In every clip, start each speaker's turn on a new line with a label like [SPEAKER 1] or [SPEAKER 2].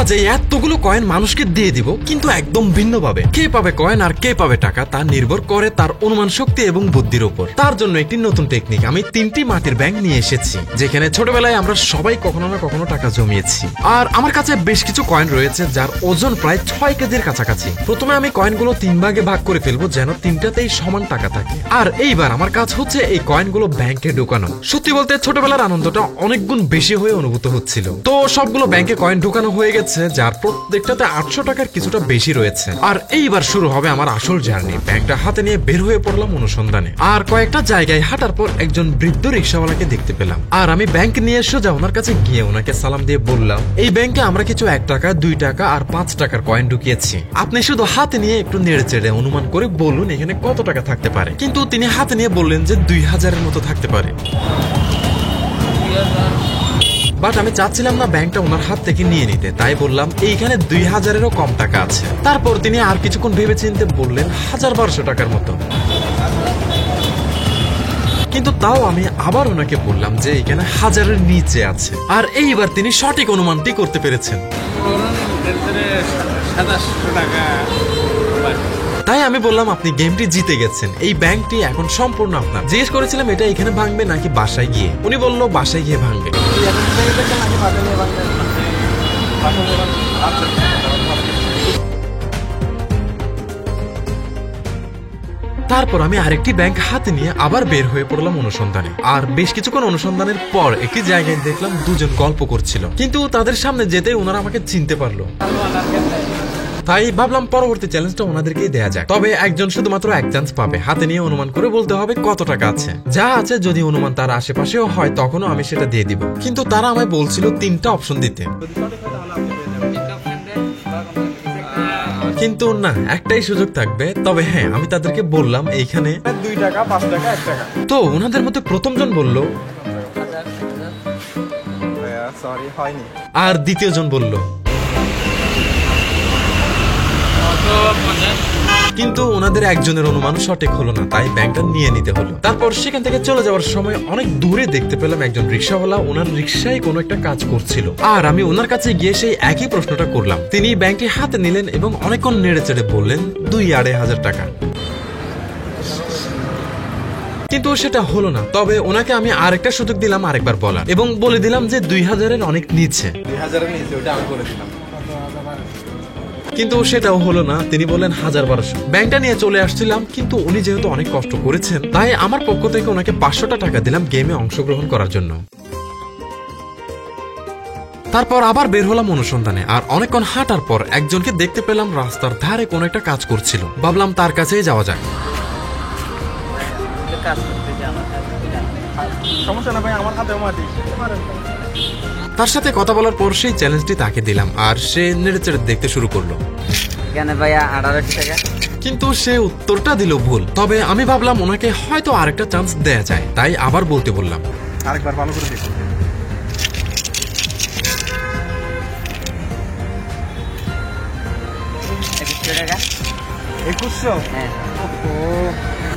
[SPEAKER 1] আজ এই এতগুলো কয়েন মানুষকে দিয়ে দিব, কিন্তু একদম ভিন্নভাবে। কে পাবে কয়েন আর কে পাবে টাকা তা নির্ভর করে তার অনুমান শক্তি এবং বুদ্ধির উপর। তার জন্য একটি নতুন টেকনিক, আমি 3টি মাটির ব্যাংক নিয়ে এসেছি, যেখানে ছোটবেলায় আমরা সবাই কখনো না কখনো টাকা জমিয়েছি। আর আমার কাছে বেশ কিছু কয়েন রয়েছে যার ওজন প্রায় 6 কেজির কাছাকাছি। প্রথমে আমি কয়েনগুলো 3 ভাগে ভাগ করে ফেলবো, যেন 3টাতেই সমান টাকা থাকে। আর এইবার আমার কাজ হচ্ছে এই কয়েনগুলো ব্যাংকে ঢোকানো। সত্যি বলতে ছোটবেলার আনন্দটা অনেক গুণ বেশি হয়ে অনুভূত হচ্ছিল। তো সবগুলো ব্যাংকে কয়েন ঢোকানো হয়ে গেছে, যার প্রত্যেকটাতে 800 টাকার কিছুটা বেশি রয়েছে। আর এইবার শুরু হবে আমার আসল জার্নি। ব্যাংকটা হাতে নিয়ে বের হয়ে পড়লাম অনুসন্ধানে। আর কয়েকটা জায়গায় হাঁটার পর একজন বৃদ্ধ রিক্সাওয়ালাকে দেখতে পেলাম। আর আমি ব্যাংক নিয়ে সোজা ওনার কাছে গিয়ে ওনাকে সালাম দিয়ে বললাম, এই ব্যাংকে আমরা কিছু 1 টাকা, 2 টাকা আর 5 টাকার কয়েন ঢুকিয়েছি। আপনি শুধু হাতে নিয়ে একটু নেড়ে চেড়ে অনুমান করে বলুন এখানে কত টাকা থাকতে পারে। কিন্তু তিনি হাতে নিয়ে বললেন যে 2000-এর মতো থাকতে পারে। বাট আমি চাচ্ছিলাম না ব্যাংকটা ওনার হাত থেকে নিয়ে নিতে, তাই বললাম এইখানে 2000-এরও কম টাকা আছে। তারপর তিনি আর কিছুক্ষণ ভেবে চিনতে বললেন 1200 টাকার মতো। কিন্তু তাও আমি আবার ওনাকে বললাম যে এখানে 1000-এর নিচে আছে। আর এইবার তিনি সঠিক অনুমানটি করতে পেরেছেন। তাই আমি বললাম আপনি গেমটি জিতে গেছেন, এই ব্যাংকটি এখন সম্পূর্ণ আপনার। জিজ্ঞেস করেছিলাম এটা এখানে ভাঙবে নাকি বাসায় গিয়ে। উনি বললো বাসায় গিয়ে ভাঙবে। তারপর আমি আরেকটি ব্যাংক হাতে নিয়ে আবার বের হয়ে পড়লাম অনুসন্ধানে। আর বেশ কিছুক্ষণ অনুসন্ধানের পর একটি জায়গায় দেখলাম দুজন গল্প করছিল, কিন্তু তাদের সামনে যেতে ওনারা আমাকে চিনতে পারলো। তাই ভাবলাম পরবর্তী চ্যালেঞ্জটা ওনাদেরকেই দেয়া যায়। তবে একজন শুধুমাত্র 1 চান্স পাবে, হাতে নিয়ে অনুমান করে বলতে হবে কত টাকা আছে। যা আছে যদি অনুমান তার আশেপাশেও হয় তখনও আমি সেটা দিয়ে দিব। কিন্তু তারা আমায় বলছিল 3টা অপশন দিতে, কিন্তু না, একটাই সুযোগ থাকবে। তবে হ্যাঁ, আমি তাদেরকে বললাম এইখানে
[SPEAKER 2] 2 টাকা, 5 টাকা, 1 টাকা।
[SPEAKER 1] তো ওনাদের মধ্যে প্রথমজন বলল
[SPEAKER 2] সরি হয়নি,
[SPEAKER 1] আর দ্বিতীয়জন বলল, কিন্তু ওনাদের একজনের অনুমান সঠিক হলো না, তাই ব্যাংকটা নিয়ে নিতে হলো। তারপর সেখান থেকে চলে যাওয়ার সময় অনেক দূরে দেখতে পেলাম একজন রিক্সাওয়ালা ওনার রিক্সায় কোনো একটা কাজ করছিল। আর আমি ওনার কাছে গিয়ে সেই একই প্রশ্নটা করলাম। তিনি ব্যাংকটি হাতে নিলেন এবং অনেকক্ষণ নেড়ে চেড়ে বললেন 2-2.5 টাকা। কিন্তু সেটা হলো না। তবে ওনাকে আমি আরেকটা সুযোগ দিলাম আরেকবার বলার, এবং বলে দিলাম যে 2000-এর অনেক নিচে।
[SPEAKER 2] 2000-এর নিচে, ওটা আমি করে দিলাম।
[SPEAKER 1] কিন্তু সেটাও হলো না। তিনি বললেন 1200। ব্যাংকটা নিয়ে চলে আসছিলাম, কিন্তু উনি যেহেতু অনেক কষ্ট করেছেন তাই আমার পক্ষ থেকে ওনাকে 500 টাকা দিলাম গেমে অংশগ্রহণ করার জন্য। তারপর আবার বের হলাম অনুসন্ধানে। আর অনেকক্ষণ হাঁটার পর একজনকে দেখতে পেলাম রাস্তার ধারে কোনো একটা কাজ করছিল। ভাবলাম তার কাছেই যাওয়া যাক।
[SPEAKER 2] সমস্যা না ভাই, আমার হাতে মাটি।
[SPEAKER 1] তার সাথে কথা বলার পর সেই চ্যালেঞ্জটি তাকে দিলাম, আর সে নেড়ে চেড়ে দেখতে শুরু করলো।
[SPEAKER 3] ভাইয়া 1800 টাকা।
[SPEAKER 1] কিন্তু সে উত্তরটা দিল ভুল। তবে আমি ভাবলাম ওনাকে হয়তো আরেকটা চান্স দেয়া যায়, তাই আবার বলতে বললাম।
[SPEAKER 2] আরেকবার ভালো করে দেখো।
[SPEAKER 3] 2100 টাকা।
[SPEAKER 2] 2100?
[SPEAKER 3] হ্যাঁ।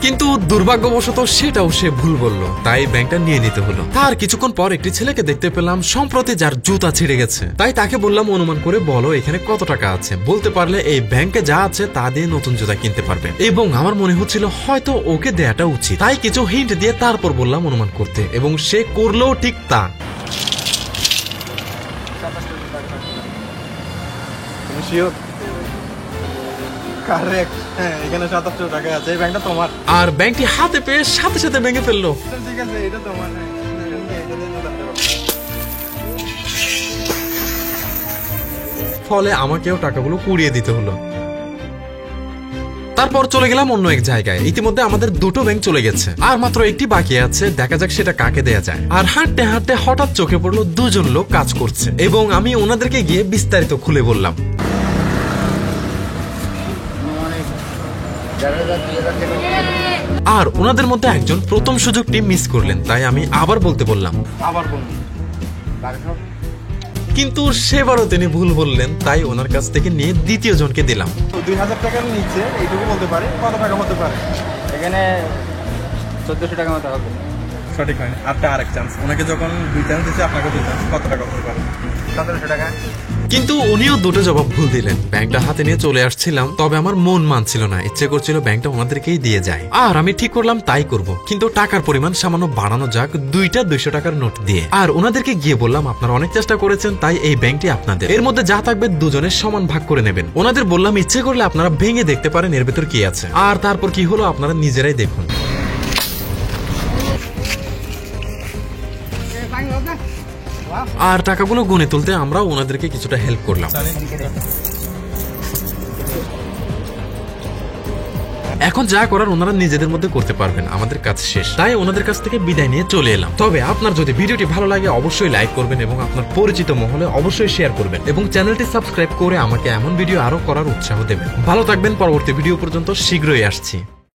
[SPEAKER 1] কিন্তু দুর্ভাগ্যবশত সেটাও সে ভুল বলল, তাই ব্যাংকটা নিয়ে নিতে হলো। তার কিছুক্ষণ পর একটি ছেলেকে দেখতে পেলাম সম্প্রতি যার জুতা ছিঁড়ে গেছে। তাই তাকে বললাম অনুমান করে বলো এখানে কত টাকা আছে। বলতে পারলে এই ব্যাংকে যা আছে তা দিয়ে নতুন জুতা কিনতে পারবে। এবং আমার মনে হচ্ছিল হয়তো ওকে দেয়াটা উচিত, তাই কিছু হিন্ট দিয়ে তারপর বললাম অনুমান করতে, এবং সে করলেও ঠিক তা।
[SPEAKER 2] তুমি শিওর? কারেক্ট, হ্যাঁ, এখানে 2700 টাকা আছে। এই ব্যাংকটা তোমার।
[SPEAKER 1] আর ব্যাংকটি হাতে পেয়ে সাথে সাথে ভেঙে ফেললো।
[SPEAKER 2] ঠিক আছে, এটা তোমার।
[SPEAKER 1] ফলে আমাকেও টাকাগুলো কুড়িয়ে দিতে হলো। তারপর চলে গেলাম অন্য এক জায়গায়। ইতিমধ্যে আমাদের 2টো ব্যাংক চলে গেছে, আর মাত্র একটি বাকি আছে। দেখা যাক সেটা কাকে দেয়া যায়। আর হাঁটতে হাঁটতে হঠাৎ চোখে পড়লো 2জন লোক কাজ করছে, এবং আমি ওনাদেরকে গিয়ে বিস্তারিত খুলে বললাম। আর ওনাদের মধ্যে একজন প্রথম সুযোগটি মিস করলেন, তাই আমি আবার বলতে বললাম।
[SPEAKER 2] আবার বলুন।
[SPEAKER 1] কিন্তু সেবারও তিনি ভুল বললেন, তাই ওনার কাছ থেকে নিয়ে দ্বিতীয় জনকে দিলাম।
[SPEAKER 2] 2000 টাকার নিচে এইটুকু বলতে পারে, কত টাকা হতে পারে?
[SPEAKER 3] এখানে 1400 টাকা মতো হবে।
[SPEAKER 2] সঠিক হয়নি। আরেক চান্স। ওনাকে যখন 2 চান্স দিচ্ছে, আপনাকে 2 চান্স, কত টাকা হতে পারে?
[SPEAKER 3] 1700 টাকা।
[SPEAKER 1] কিন্তু উনিও দুটো জবাব ভুল দিলেন। ব্যাংকটা হাতে নিয়ে চলে আসছিলাম, তবে আমার মন মানছিল না, ইচ্ছে করছিল ব্যাংকটা ওনাদেরকেই দিয়ে যায়। আর আমি ঠিক করলাম তাই করব, কিন্তু টাকার পরিমাণ সামান্য বাড়ানো যাক, দুইটা 200 টাকার নোট দিয়ে। আর ওনাদেরকে গিয়ে বললাম আপনারা অনেক চেষ্টা করেছেন, তাই এই ব্যাংকটি আপনাদের, এর মধ্যে যা থাকবে দুজনের সমান ভাগ করে নেবেন। ওনাদের বললাম ইচ্ছে করলে আপনারা ভেঙে দেখতে পারেন এর ভেতর কি আছে। আর তারপর কি হলো আপনারা নিজেরাই দেখুন। আর টাকাগুলো গুনে তুলতে আমরা ওনাদেরকে কিছুটা হেল্প করলাম। এখন যা করার ওনারা নিজেদের মধ্যে করতে পারবেন, আমাদের কাজ শেষ। তাই ওনাদের কাছ থেকে বিদায় নিয়ে চলে এলাম। তবে আপনার যদি ভিডিওটি ভালো লাগে অবশ্যই লাইক করবেন এবং আপনার পরিচিত মহলে অবশ্যই শেয়ার করবেন এবং চ্যানেলটি সাবস্ক্রাইব করে আমাকে এমন ভিডিও আরো করার উৎসাহ দেবেন। ভালো থাকবেন, পরবর্তী ভিডিও পর্যন্ত শীঘ্রই আসছি।